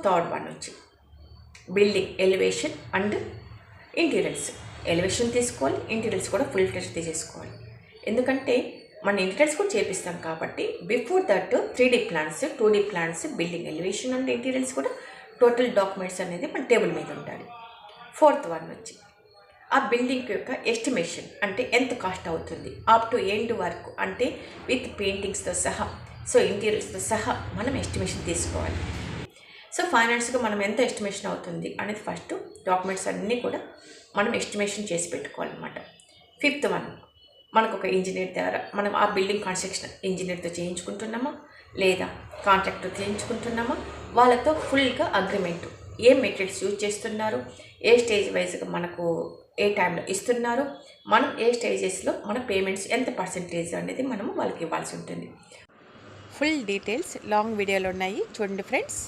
Third one వచ్చి building elevation and interiors. Elevation తీసుకోవాలి, interiors కూడా ఫుల్ ఫ్లెడ్జ్ తీసేసుకోవాలి. ఎందుకంటే మన ఇంటీరియర్స్ కూడా చేపిస్తాం కాబట్టి before that 3D plans, 2D plans, building elevation and interiors కూడా టోటల్ డాక్యుమెంట్స్ అనేది మన టేబుల్ మీద ఉండాలి. ఫోర్త్ వన్ వచ్చి ఆ బిల్డింగ్ యొక్క ఎస్టిమేషన్, అంటే ఎంత కాస్ట్ అవుతుంది అప్ టు ఎండ్ వరకు, అంటే విత్ పెయింటింగ్స్తో సహా, సో ఇంటీరియర్స్తో సహా మనం ఎస్టిమేషన్ తీసుకోవాలి. సో ఫైనాన్స్గా మనం ఎంత ఎస్టిమేషన్ అవుతుంది అనేది ఫస్ట్ డాక్యుమెంట్స్ అన్నీ కూడా మనం ఎస్టిమేషన్ చేసి పెట్టుకోవాలన్నమాట. ఫిఫ్త్ వన్, మనకు ఒక ఇంజనీర్ ద్వారా మనం ఆ బిల్డింగ్ కన్స్ట్రక్షన్ ఇంజనీర్తో చేయించుకుంటున్నామా లేదా కాంట్రాక్టర్ చేయించుకుంటున్నామా, వాళ్ళతో ఫుల్గా అగ్రిమెంట్, ఏ మెటీరియల్స్ యూజ్ చేస్తున్నారు, ఏ స్టేజ్ వైజ్గా మనకు ఏ టైంలో ఇస్తున్నారు, మనం ఏ స్టేజెస్లో మన పేమెంట్స్ ఎంత పర్సెంటేజ్ అనేది మనము వాళ్ళకి ఇవ్వాల్సి ఉంటుంది. ఫుల్ డీటెయిల్స్ లాంగ్ వీడియోలో ఉన్నాయి, చూడండి ఫ్రెండ్స్.